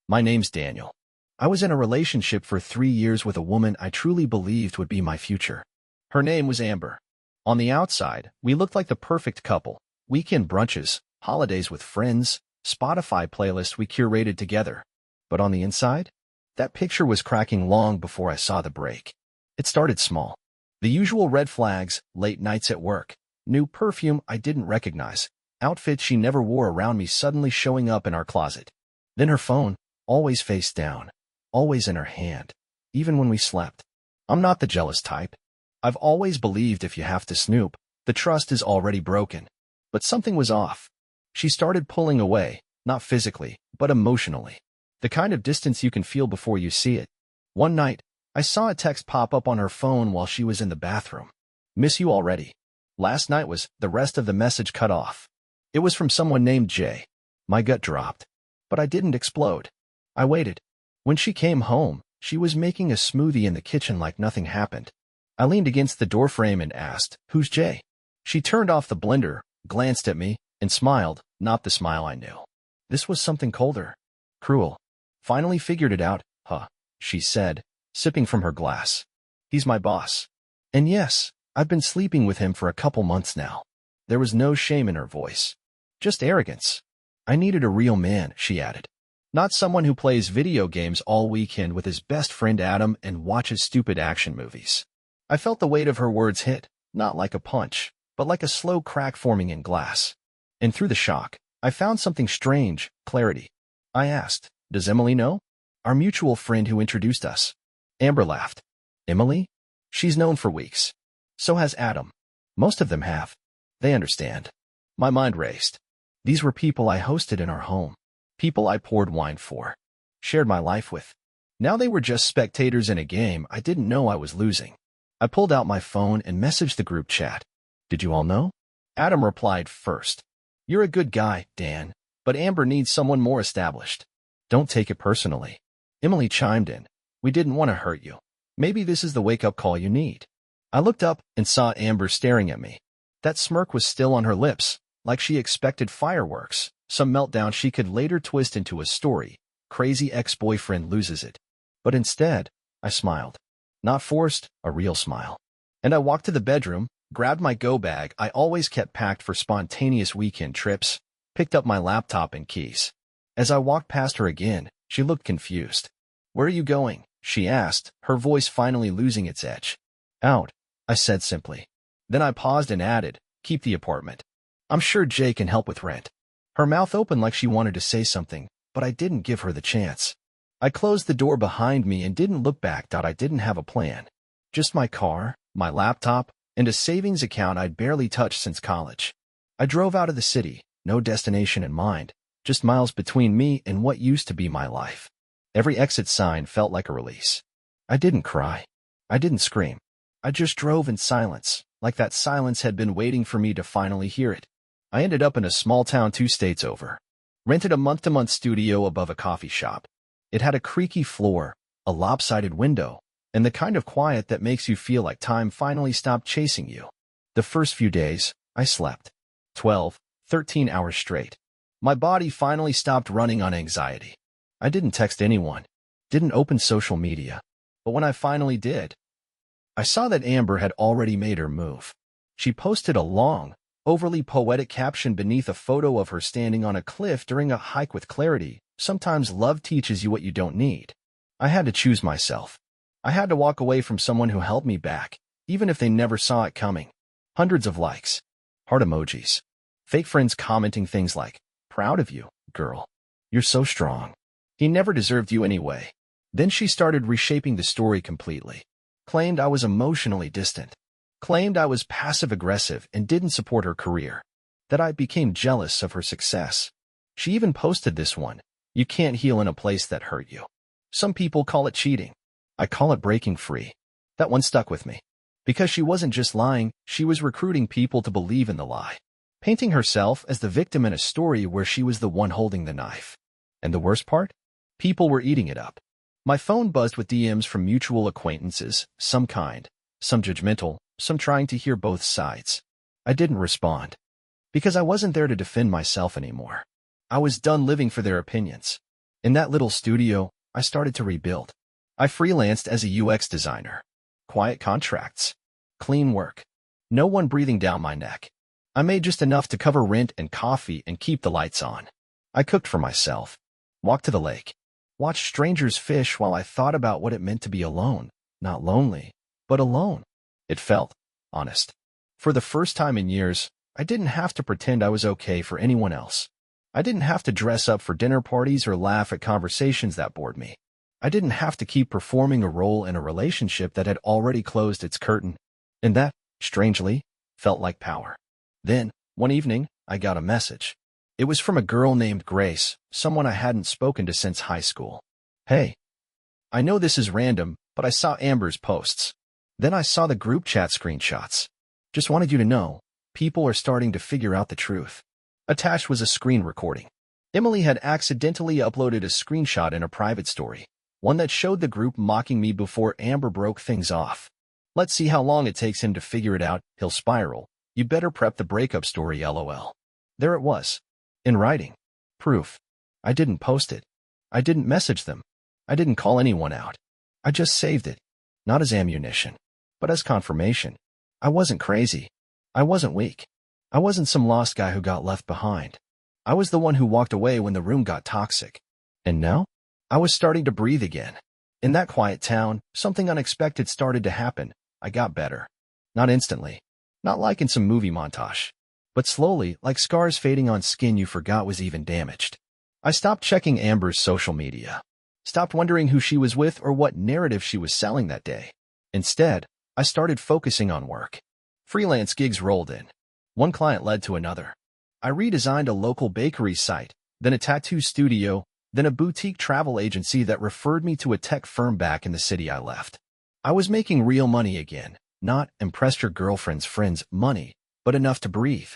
My name's Daniel. I was in a relationship for 3 years with a woman I truly believed would be my future. Her name was Amber. On the outside, we looked like the perfect couple. Weekend brunches, holidays with friends, Spotify playlists we curated together. But on the inside, that picture was cracking long before I saw the break. It started small. The usual red flags, late nights at work, new perfume I didn't recognize, outfits she never wore around me suddenly showing up in our closet. Then her phone, always face down, always in her hand, even when we slept. I'm not the jealous type. I've always believed if you have to snoop, the trust is already broken. But something was off. She started pulling away, not physically, but emotionally. The kind of distance you can feel before you see it. One night, I saw a text pop up on her phone while she was in the bathroom. Miss you already. Last night was the rest of the message cut off. It was from someone named Jay. My gut dropped. But I didn't explode. I waited. When she came home, she was making a smoothie in the kitchen like nothing happened. I leaned against the doorframe and asked, "Who's Jay?" She turned off the blender, glanced at me, and smiled, not the smile I knew. This was something colder. Cruel. Finally figured it out, huh, she said, sipping from her glass. He's my boss. And yes, I've been sleeping with him for a couple months now. There was no shame in her voice. Just arrogance. I needed a real man, she added. Not someone who plays video games all weekend with his best friend Adam and watches stupid action movies. I felt the weight of her words hit, not like a punch, but like a slow crack forming in glass. And through the shock, I found something strange, clarity. I asked, "Does Emily know?" Our mutual friend who introduced us. Amber laughed. Emily? She's known for weeks. So has Adam. Most of them have. They understand. My mind raced. These were people I hosted in our home. People I poured wine for. Shared my life with. Now they were just spectators in a game I didn't know I was losing. I pulled out my phone and messaged the group chat. Did you all know? Adam replied first. You're a good guy, Dan, but Amber needs someone more established. Don't take it personally. Emily chimed in. We didn't want to hurt you. Maybe this is the wake-up call you need. I looked up and saw Amber staring at me. That smirk was still on her lips, like she expected fireworks, some meltdown she could later twist into a story. Crazy ex-boyfriend loses it. But instead, I smiled. Not forced, a real smile. And I walked to the bedroom, grabbed my go bag I always kept packed for spontaneous weekend trips, picked up my laptop and keys. As I walked past her again, she looked confused. Where are you going? She asked, her voice finally losing its edge. Out, I said simply. Then I paused and added, keep the apartment. I'm sure Jay can help with rent. Her mouth opened like she wanted to say something, but I didn't give her the chance. I closed the door behind me and didn't look back. I didn't have a plan. Just my car, my laptop, and a savings account I'd barely touched since college. I drove out of the city, no destination in mind, just miles between me and what used to be my life. Every exit sign felt like a release. I didn't cry. I didn't scream. I just drove in silence, like that silence had been waiting for me to finally hear it. I ended up in a small town 2 states over. Rented a month-to-month studio above a coffee shop. It had a creaky floor, a lopsided window, and the kind of quiet that makes you feel like time finally stopped chasing you. The first few days, I slept. 12, 13 hours straight. My body finally stopped running on anxiety. I didn't text anyone, didn't open social media. But when I finally did, I saw that Amber had already made her move. She posted a long, overly poetic caption beneath a photo of her standing on a cliff during a hike with clarity. Sometimes love teaches you what you don't need. I had to choose myself. I had to walk away from someone who held me back, even if they never saw it coming. Hundreds of likes. Heart emojis. Fake friends commenting things like, proud of you, girl. You're so strong. He never deserved you anyway. Then she started reshaping the story completely. Claimed I was emotionally distant. Claimed I was passive-aggressive and didn't support her career. That I became jealous of her success. She even posted this one. You can't heal in a place that hurt you. Some people call it cheating. I call it breaking free. That one stuck with me. Because she wasn't just lying, she was recruiting people to believe in the lie. Painting herself as the victim in a story where she was the one holding the knife. And the worst part? People were eating it up. My phone buzzed with DMs from mutual acquaintances, some kind, some judgmental, some trying to hear both sides. I didn't respond. Because I wasn't there to defend myself anymore. I was done living for their opinions. In that little studio, I started to rebuild. I freelanced as a UX designer. Quiet contracts. Clean work. No one breathing down my neck. I made just enough to cover rent and coffee and keep the lights on. I cooked for myself. Walked to the lake. Watched strangers fish while I thought about what it meant to be alone. Not lonely, but alone. It felt honest. For the first time in years, I didn't have to pretend I was okay for anyone else. I didn't have to dress up for dinner parties or laugh at conversations that bored me. I didn't have to keep performing a role in a relationship that had already closed its curtain. And that, strangely, felt like power. Then, one evening, I got a message. It was from a girl named Grace, someone I hadn't spoken to since high school. Hey, I know this is random, but I saw Amber's posts. Then I saw the group chat screenshots. Just wanted you to know, people are starting to figure out the truth. Attached was a screen recording. Emily had accidentally uploaded a screenshot in a private story, one that showed the group mocking me before Amber broke things off. Let's see how long it takes him to figure it out, he'll spiral. You better prep the breakup story, LOL. There it was. In writing. Proof. I didn't post it. I didn't message them. I didn't call anyone out. I just saved it. Not as ammunition, but as confirmation. I wasn't crazy. I wasn't weak. I wasn't some lost guy who got left behind. I was the one who walked away when the room got toxic. And now, I was starting to breathe again. In that quiet town, something unexpected started to happen. I got better. Not instantly. Not like in some movie montage. But slowly, like scars fading on skin you forgot was even damaged. I stopped checking Amber's social media. Stopped wondering who she was with or what narrative she was selling that day. Instead, I started focusing on work. Freelance gigs rolled in. One client led to another. I redesigned a local bakery site, then a tattoo studio, then a boutique travel agency that referred me to a tech firm back in the city I left. I was making real money again, not impress your girlfriend's friends money, but enough to breathe.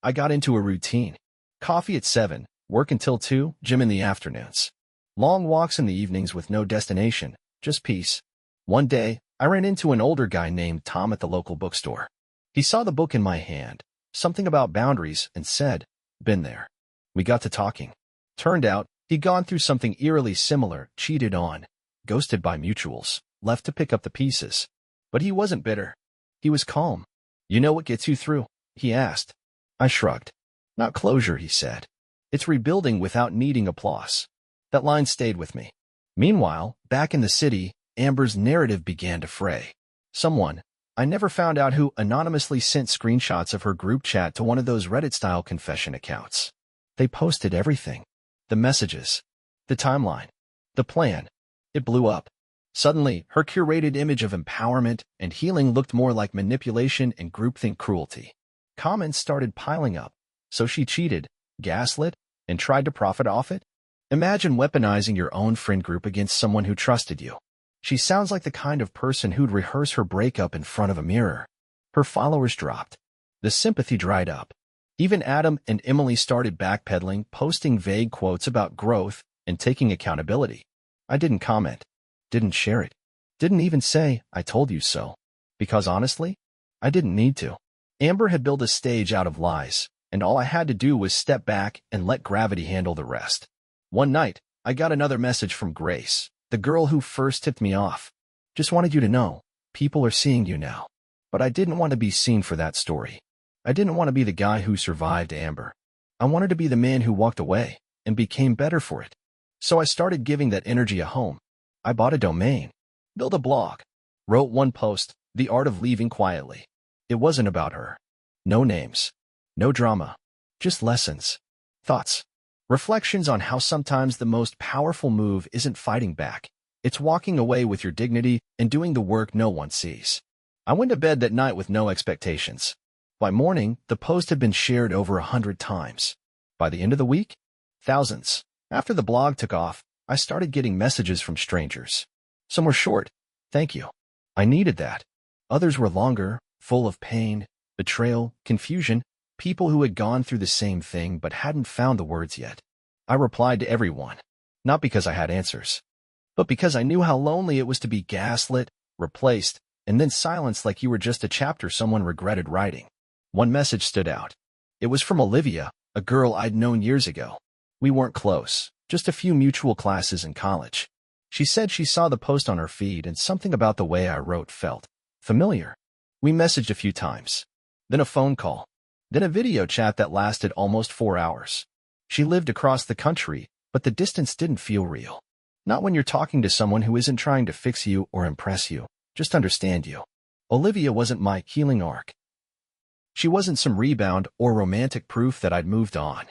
I got into a routine. Coffee at 7, work until 2, gym in the afternoons. Long walks in the evenings with no destination, just peace. One day, I ran into an older guy named Tom at the local bookstore. He saw the book in my hand, something about boundaries, and said, "Been there." We got to talking. Turned out, he'd gone through something eerily similar, cheated on, ghosted by mutuals, left to pick up the pieces. But he wasn't bitter. He was calm. "You know what gets you through?" he asked. I shrugged. "Not closure," he said. "It's rebuilding without needing applause." That line stayed with me. Meanwhile, back in the city, Amber's narrative began to fray. Someone, I never found out who, anonymously sent screenshots of her group chat to one of those Reddit-style confession accounts. They posted everything. The messages. The timeline. The plan. It blew up. Suddenly, her curated image of empowerment and healing looked more like manipulation and groupthink cruelty. Comments started piling up. So she cheated, gaslit, and tried to profit off it? Imagine weaponizing your own friend group against someone who trusted you. She sounds like the kind of person who'd rehearse her breakup in front of a mirror. Her followers dropped. The sympathy dried up. Even Adam and Emily started backpedaling, posting vague quotes about growth and taking accountability. I didn't comment. Didn't share it. Didn't even say, "I told you so." Because honestly, I didn't need to. Amber had built a stage out of lies, and all I had to do was step back and let gravity handle the rest. One night, I got another message from Grace, the girl who first tipped me off. "Just wanted you to know, people are seeing you now." But I didn't want to be seen for that story. I didn't want to be the guy who survived Amber. I wanted to be the man who walked away and became better for it. So I started giving that energy a home. I bought a domain, built a blog, wrote one post, The Art of Leaving Quietly. It wasn't about her. No names. No drama. Just lessons. Thoughts. Reflections on how sometimes the most powerful move isn't fighting back. It's walking away with your dignity and doing the work no one sees. I went to bed that night with no expectations. By morning, the post had been shared over 100 times. By the end of the week, thousands. After the blog took off, I started getting messages from strangers. Some were short. "Thank you. I needed that." Others were longer, full of pain, betrayal, confusion, people who had gone through the same thing but hadn't found the words yet. I replied to everyone, not because I had answers, but because I knew how lonely it was to be gaslit, replaced, and then silenced like you were just a chapter someone regretted writing. One message stood out. It was from Olivia, a girl I'd known years ago. We weren't close, Just a few mutual classes in college. She said she saw the post on her feed and something about the way I wrote felt familiar. We messaged a few times. Then a phone call. Then a video chat that lasted almost 4 hours. She lived across the country, but the distance didn't feel real. Not when you're talking to someone who isn't trying to fix you or impress you, just understand you. Olivia wasn't my healing arc. She wasn't some rebound or romantic proof that I'd moved on.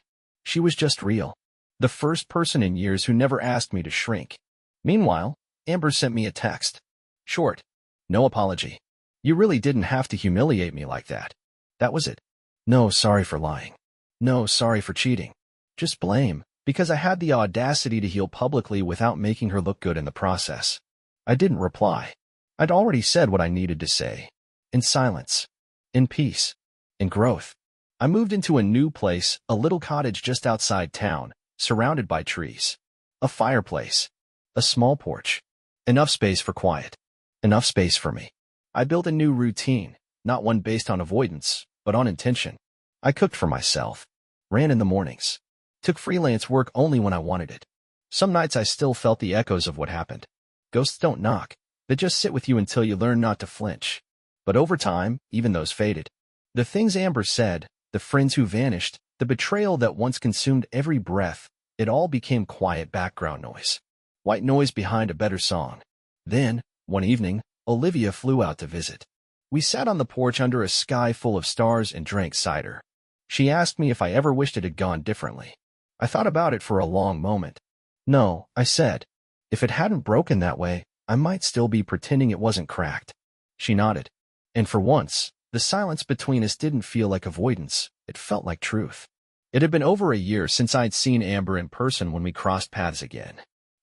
She was just real. The first person in years who never asked me to shrink. Meanwhile, Amber sent me a text. Short. No apology. You really didn't have to humiliate me like that. That was it. No, sorry for lying. No, sorry for cheating. Just blame, because I had the audacity to heal publicly without making her look good in the process. I didn't reply. I'd already said what I needed to say. In silence. In peace. In growth. I moved into a new place, a little cottage just outside town, surrounded by trees. A fireplace. A small porch. Enough space for quiet. Enough space for me. I built a new routine, not one based on avoidance, but on intention. I cooked for myself. Ran in the mornings. Took freelance work only when I wanted it. Some nights I still felt the echoes of what happened. Ghosts don't knock. They just sit with you until you learn not to flinch. But over time, even those faded. The things Amber said, the friends who vanished, the betrayal that once consumed every breath, it all became quiet background noise. White noise behind a better song. Then, one evening, Olivia flew out to visit. We sat on the porch under a sky full of stars and drank cider. She asked me if I ever wished it had gone differently. I thought about it for a long moment. No, I said. If it hadn't broken that way, I might still be pretending it wasn't cracked. She nodded. And for once, the silence between us didn't feel like avoidance. It felt like truth. It had been over a year since I'd seen Amber in person when we crossed paths again.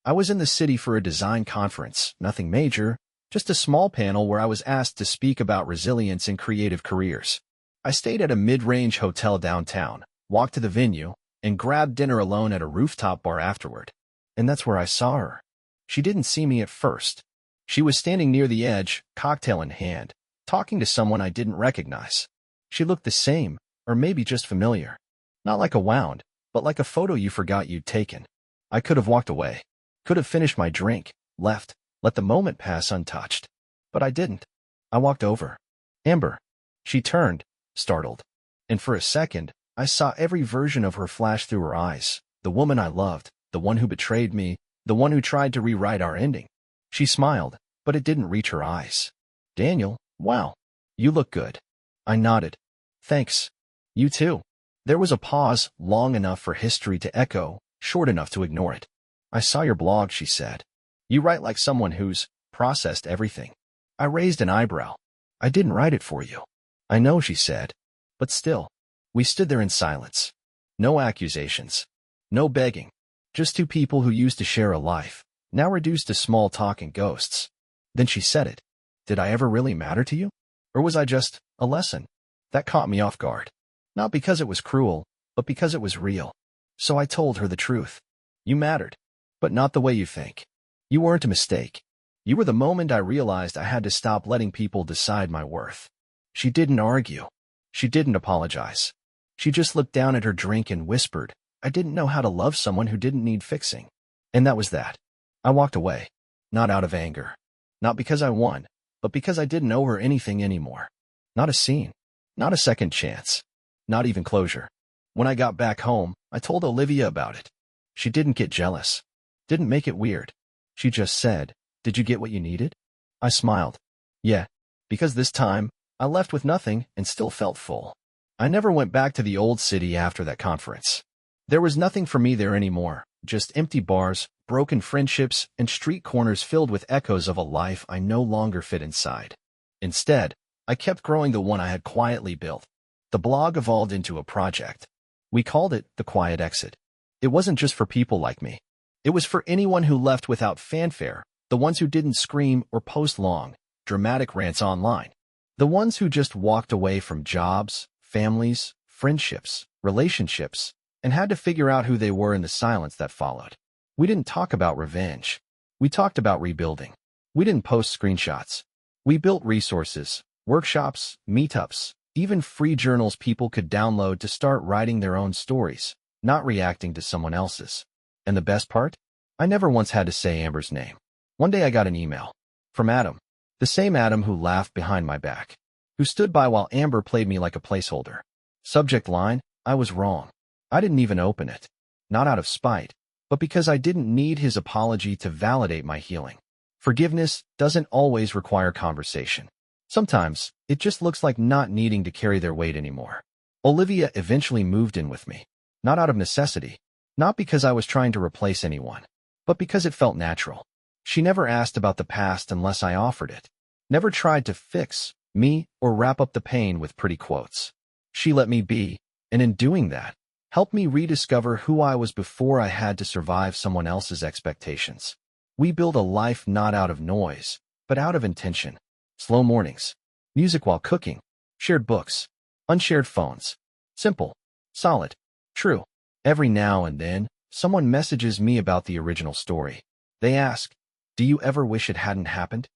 I was in the city for a design conference, nothing major, just a small panel where I was asked to speak about resilience in creative careers. I stayed at a mid-range hotel downtown, walked to the venue, and grabbed dinner alone at a rooftop bar afterward. And that's where I saw her. She didn't see me at first. She was standing near the edge, cocktail in hand, talking to someone I didn't recognize. She looked the same, or maybe just familiar. Not like a wound, but like a photo you forgot you'd taken. I could have walked away. Could have finished my drink, left, let the moment pass untouched. But I didn't. I walked over. Amber. She turned, startled. And for a second, I saw every version of her flash through her eyes. The woman I loved, the one who betrayed me, the one who tried to rewrite our ending. She smiled, but it didn't reach her eyes. Daniel, wow. You look good. I nodded. Thanks. You too. There was a pause, long enough for history to echo, short enough to ignore it. I saw your blog, she said. You write like someone who's processed everything. I raised an eyebrow. I didn't write it for you. I know, she said. But still. We stood there in silence. No accusations. No begging. Just two people who used to share a life, now reduced to small talk and ghosts. Then she said it. Did I ever really matter to you? Or was I just a lesson? That caught me off guard. Not because it was cruel, but because it was real. So I told her the truth. You mattered. But not the way you think. You weren't a mistake. You were the moment I realized I had to stop letting people decide my worth. She didn't argue. She didn't apologize. She just looked down at her drink and whispered, I didn't know how to love someone who didn't need fixing. And that was that. I walked away. Not out of anger. Not because I won, but because I didn't owe her anything anymore. Not a scene. Not a second chance. Not even closure. When I got back home, I told Olivia about it. She didn't get jealous. Didn't make it weird. She just said, did you get what you needed? I smiled. Yeah, because this time, I left with nothing and still felt full. I never went back to the old city after that conference. There was nothing for me there anymore, just empty bars, broken friendships, and street corners filled with echoes of a life I no longer fit inside. Instead, I kept growing the one I had quietly built. The blog evolved into a project. We called it The Quiet Exit. It wasn't just for people like me. It was for anyone who left without fanfare, the ones who didn't scream or post long, dramatic rants online. The ones who just walked away from jobs, families, friendships, relationships, and had to figure out who they were in the silence that followed. We didn't talk about revenge. We talked about rebuilding. We didn't post screenshots. We built resources, workshops, meetups, even free journals people could download to start writing their own stories, not reacting to someone else's. And the best part? I never once had to say Amber's name. One day I got an email from Adam, the same Adam who laughed behind my back, who stood by while Amber played me like a placeholder. Subject line, I was wrong. I didn't even open it. Not out of spite, but because I didn't need his apology to validate my healing. Forgiveness doesn't always require conversation. Sometimes, it just looks like not needing to carry their weight anymore. Olivia eventually moved in with me. Not out of necessity. Not because I was trying to replace anyone, but because it felt natural. She never asked about the past unless I offered it. Never tried to fix me or wrap up the pain with pretty quotes. She let me be, and in doing that, helped me rediscover who I was before I had to survive someone else's expectations. We build a life not out of noise, but out of intention. Slow mornings, music while cooking, shared books, unshared phones. Simple, solid, true. Every now and then, someone messages me about the original story. They ask, do you ever wish it hadn't happened?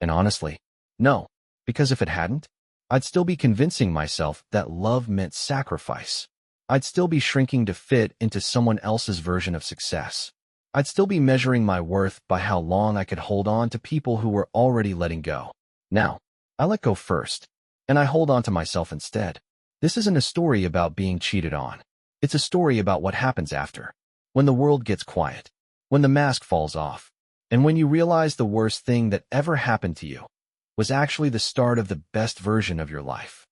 And honestly, no, because if it hadn't, I'd still be convincing myself that love meant sacrifice. I'd still be shrinking to fit into someone else's version of success. I'd still be measuring my worth by how long I could hold on to people who were already letting go. Now, I let go first, and I hold on to myself instead. This isn't a story about being cheated on. It's a story about what happens after. When the world gets quiet, when the mask falls off, and when you realize the worst thing that ever happened to you was actually the start of the best version of your life.